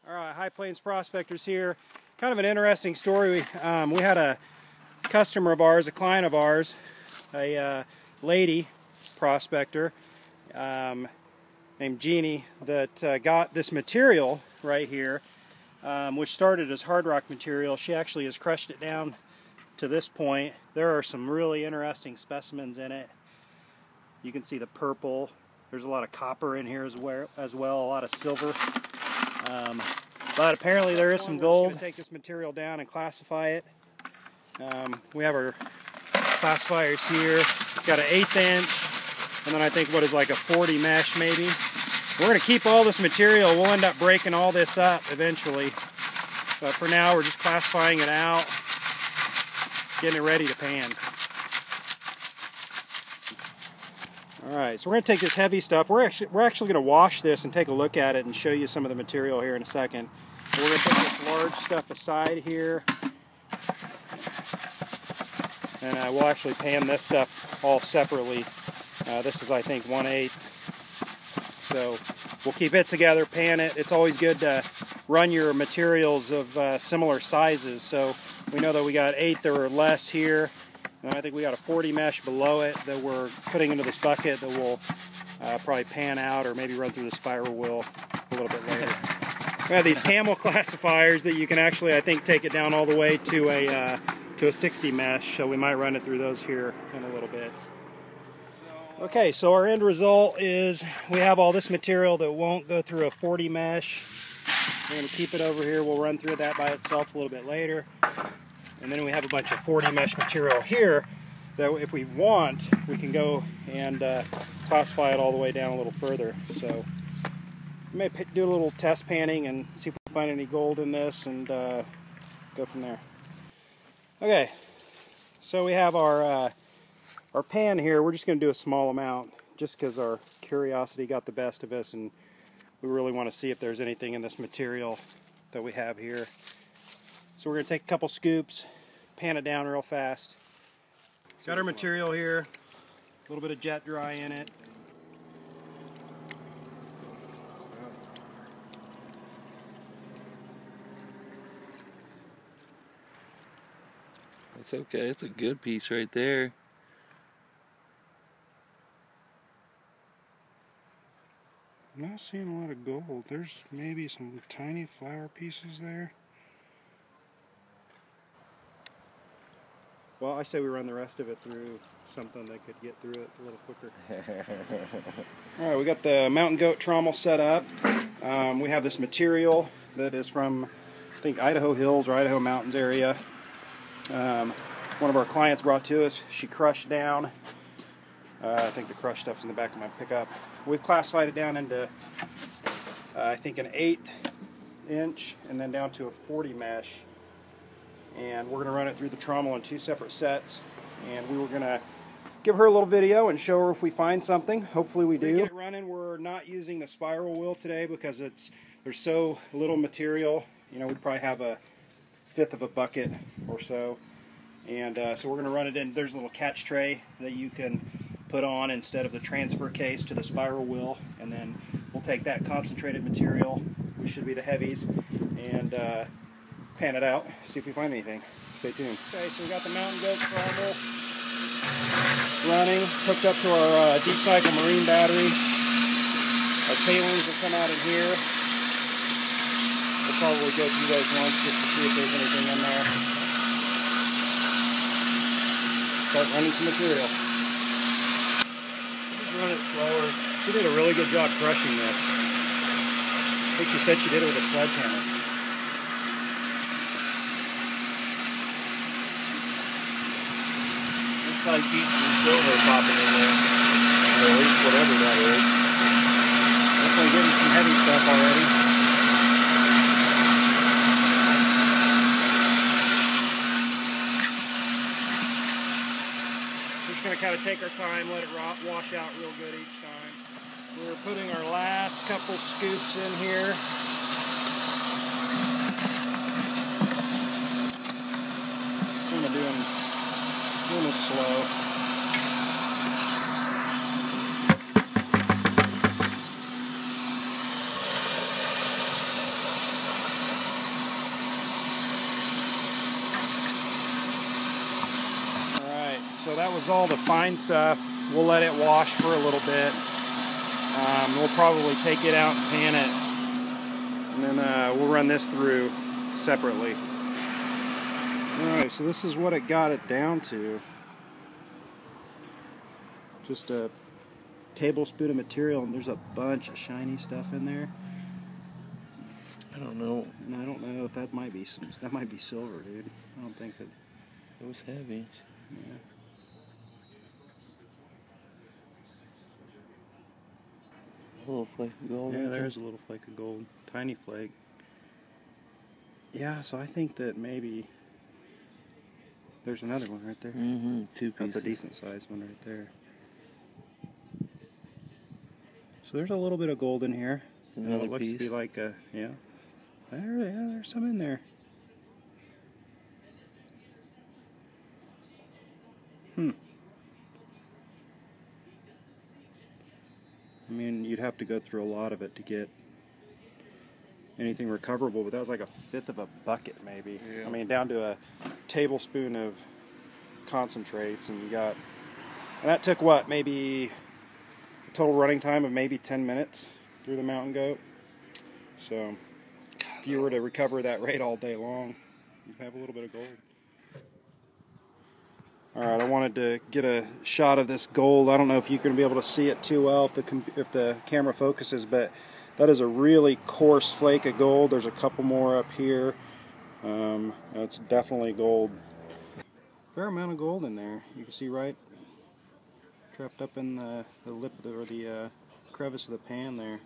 All right, High Plains Prospectors here. Kind of an interesting story. We had a customer of ours, a client of ours, a lady prospector named Jeannie that got this material right here, which started as hard rock material. She actually has crushed it down to this point. There are some really interesting specimens in it. You can see the purple. There's a lot of copper in here as well, a lot of silver. But apparently there is some gold. We're just going to take this material down and classify it. We have our classifiers here. We've got an 1/8 inch, and then I think what is like a 40 mesh maybe. We're going to keep all this material. We'll end up breaking all this up eventually. But for now we're just classifying it out, getting it ready to pan. Alright, so we're going to take this heavy stuff. We're actually going to wash this and take a look at it and show you some of the material here in a second. So we're going to put this large stuff aside here. And we'll actually pan this stuff all separately. This is, I think, 1/8. So we'll keep it together, pan it. It's always good to run your materials of similar sizes. So we know that we got 1/8 or less here. And I think we got a 40 mesh below it that we're putting into this bucket that will probably pan out or maybe run through the spiral wheel a little bit later. We have these camel classifiers that you can actually, I think, take it down all the way to a 60 mesh. So we might run it through those here in a little bit. Okay, so our end result is we have all this material that won't go through a 40 mesh. We're going to keep it over here. We'll run through that by itself a little bit later. And then we have a bunch of 40 mesh material here that if we want, we can go and classify it all the way down a little further. So we may do a little test panning and see if we find any gold in this and go from there. Okay, so we have our pan here. We're just going to do a small amount just because our curiosity got the best of us and we really want to see if there's anything in this material that we have here. So we're going to take a couple scoops, pan it down real fast. Got our material here, a little bit of jet dry in it. It's okay, it's a good piece right there. I'm not seeing a lot of gold. There's maybe some tiny flower pieces there. Well, I say we run the rest of it through something that could get through it a little quicker. Alright, we got the mountain goat trommel set up. We have this material that is from, I think, Idaho Hills or Idaho Mountains area. One of our clients brought to us. She crushed down. I think the crushed stuff is in the back of my pickup. We've classified it down into, I think, an 1/8 inch and then down to a 40 mesh. And we're going to run it through the trommel in 2 separate sets. And we were going to give her a little video and show her if we find something. Hopefully we do. Get it running. We're not using the spiral wheel today because there's so little material. You know, we'd probably have a 1/5 of a bucket or so. And so we're going to run it in. There's a little catch tray that you can put on instead of the transfer case to the spiral wheel. And then we'll take that concentrated material, which should be the heavies, and pan it out, see if we find anything. Stay tuned. Okay, so we got the mountain goat trommel running, hooked up to our deep cycle marine battery. Our tailings will come out in here. We'll probably go through those once just to see if there's anything in there. Start running some material. Just run it slower. She did a really good job crushing this. I think she said she did it with a sledgehammer. Like pieces of silver popping in there, or at least whatever that is. Definitely getting some heavy stuff already. We're just going to kind of take our time, let it wash out real good each time. We're putting our last couple scoops in here. Kind of doing this slow. was all the fine stuff. We'll let it wash for a little bit. We'll probably take it out and pan it, and then we'll run this through separately. Alright, so this is what it got it down to. Just a tablespoon of material, and there's a bunch of shiny stuff in there. I don't know. And I don't know if that might be silver, dude. I don't think that it was heavy. Yeah. A little flake of gold. Yeah, there's a little flake of gold. Tiny flake. Yeah, so I think that maybe there's another one right there. Mm-hmm. 2 pieces. That's a decent sized one right there. So there's a little bit of gold in here. Another it looks piece. to be like a, yeah. There's some in there. I mean, you'd have to go through a lot of it to get anything recoverable, but that was like 1/5 of a bucket maybe. Yeah. I mean, down to a tablespoon of concentrates, and you got, and that took what, maybe a total running time of maybe 10 minutes through the mountain goat. So if you were to recover that rate all day long, you'd have a little bit of gold. Alright, I wanted to get a shot of this gold. I don't know if you're going to be able to see it too well if the camera focuses, but that is a really coarse flake of gold. There's a couple more up here. It's definitely gold. Fair amount of gold in there. You can see right trapped up in the lip of or the crevice of the pan there.